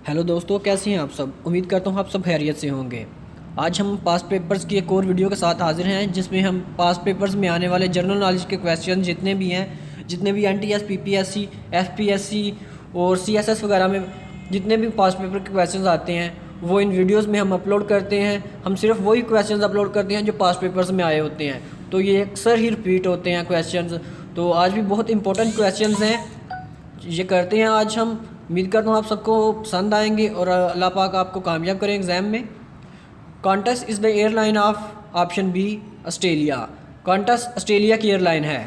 Hello दोस्तों, कैसे हैं आप सब। उम्मीद करता हूँ आप सब खैरियत से होंगे। आज हम पास्ट पेपर्स की एक और वीडियो के साथ हाजिर हैं, जिसमें हम पास्ट पेपर्स में आने वाले जनरल नॉलेज के क्वेश्चन जितने भी हैं, जितने भी NTS, PPSC, FPSC और CSS वगैरह में जितने भी पास्ट पेपर के क्वेश्चन आते हैं, वो इन वीडियोज़ में हम अपलोड करते हैं। हम सिर्फ वही क्वेश्चन अपलोड करते हैं जो पास्ट पेपर्स में आए होते हैं, तो ये अक्सर ही रिपीट होते हैं क्वेश्चन। तो आज भी बहुत इंपॉर्टेंट क्वेश्चन हैं, ये करते हैं आज हम। उम्मीद करता हूँ आप सबको पसंद आएंगे और अल्लाह पाक आपको कामयाब करें एग्ज़ाम में। Qantas is the airline of option B Australia. Qantas Australia की एयरलाइन है।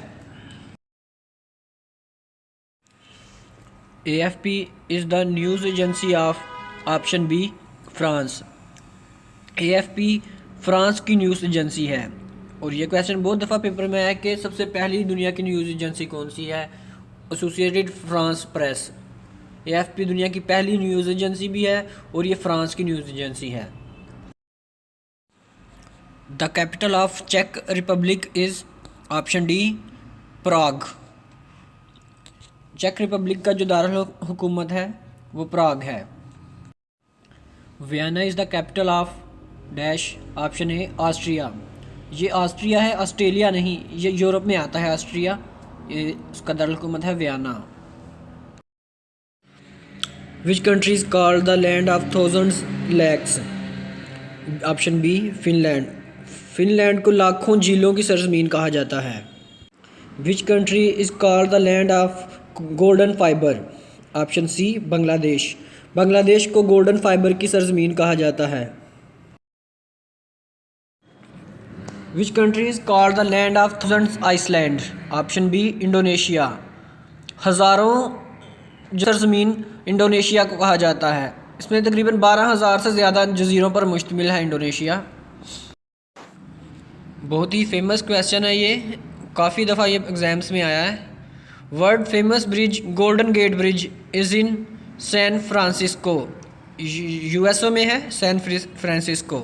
AFP is the news agency of option B France. AFP France की न्यूज़ एजेंसी है। और ये क्वेश्चन बहुत दफ़ा पेपर में आया कि सबसे पहली दुनिया की न्यूज़ एजेंसी कौन सी है। Associated France press. AFP दुनिया की पहली न्यूज़ एजेंसी भी है और ये फ्रांस की न्यूज़ एजेंसी है। द कैपिटल ऑफ चेक Republic is option D Prague. चेक रिपब्लिक का जो दारुल हुकूमत है वो प्राग है। Vienna is the capital of dash. Option A Austria. ये ऑस्ट्रिया है, ऑस्ट्रेलिया नहीं, ये यूरोप में आता है ऑस्ट्रिया। ये उसका दारुल हुकूमत है वियना। Which country is called the land of thousands lakes? Option B Finland. Finland को लाखों झीलों की सरजमीन कहा जाता है। Which country is called the land of golden fiber? Option C Bangladesh. Bangladesh को गोल्डन फाइबर की सरजमीन कहा जाता है। Which country is called the land of thousands Iceland? Option B Indonesia. हज़ारों सरजमीन इंडोनेशिया को कहा जाता है। इसमें तकरीबन 12,000 से ज़्यादा जज़ीरों पर मुश्तमिल है इंडोनेशिया। बहुत ही फेमस क्वेश्चन है ये, काफ़ी दफ़ा ये एग्ज़ाम्स में आया है। World famous bridge golden gate bridge is in San Francisco. USA में है San Francisco.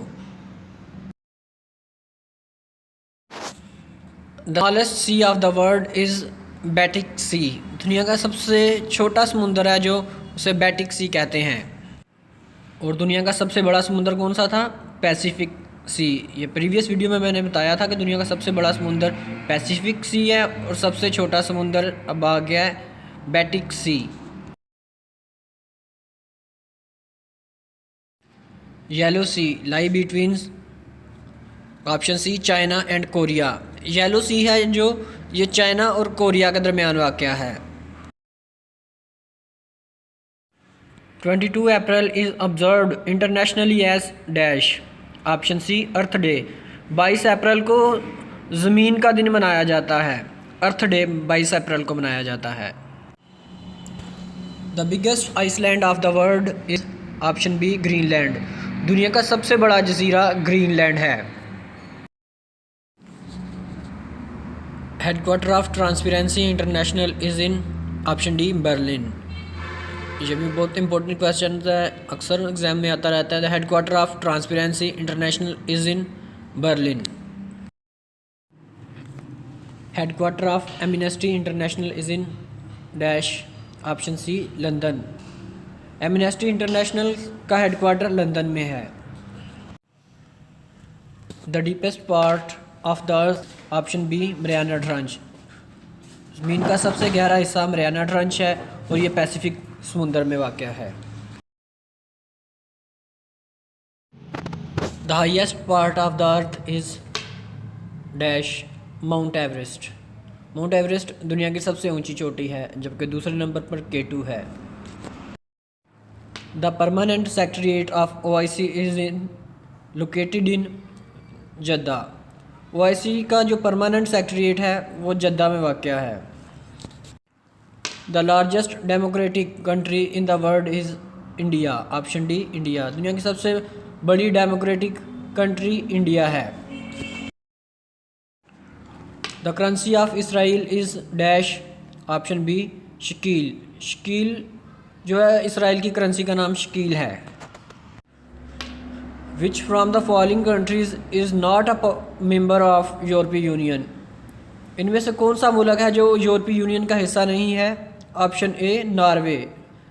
The smallest sea of the world is Baltic sea. दुनिया का सबसे छोटा समुंदर है जो उसे बैटिक सी कहते हैं। और दुनिया का सबसे बड़ा समुंदर कौन सा था? पैसिफिक सी। ये प्रीवियस वीडियो में मैंने बताया था कि दुनिया का सबसे बड़ा समुंदर पैसिफिक सी है और सबसे छोटा समुंदर अब आ गया है Baltic sea. Yellow sea lie between option C China and Korea. Yellow sea है जो ये चाइना और कोरिया के दरमियान वाक़या है। 22 April is observed internationally as dash. Option C earth day. 22 अप्रैल को ज़मीन का दिन मनाया जाता है। अर्थ डे 22 अप्रैल को मनाया जाता है। The biggest island of the world is option B Greenland. दुनिया का सबसे बड़ा जजीरा ग्रीनलैंड है। Headquarter of Transparency International is in option D Berlin. ये भी बहुत इंपॉर्टेंट क्वेश्चन है, अक्सर एग्जाम में आता रहता है। The headquarter of Transparency International is in Berlin. Headquarter of Amnesty International is in dash. Option C London. Amnesty International का हेडक्वार्टर लंदन में है। The deepest part of the earth option B Mariana trench. ज़मीन का सबसे गहरा हिस्सा Mariana trench है और ये पैसिफिक समुंदर में वाक़या है। The highest part of the earth is dash mount Everest. Mount Everest दुनिया की सबसे ऊंची चोटी है, जबकि दूसरे नंबर पर K2 है। The permanent secretariat of OIC is in located in Jeddah. OIC का जो परमानेंट सेक्रेटेरिएट है वो जद्दा में वाक़या है। The largest democratic country in the world is India. Option D India. दुनिया की सबसे बड़ी डेमोक्रेटिक कंट्री इंडिया है। The currency of Israel is dash. Option B shekel. Shekel जो है इसराइल की करेंसी का नाम शकील है। Which from the following countries is not a member of यूरोपीय यूनियन? इनमें से कौन सा मुल्क है जो यूरोपीय यूनियन का हिस्सा नहीं है? Option A Norway.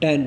10۔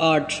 8۔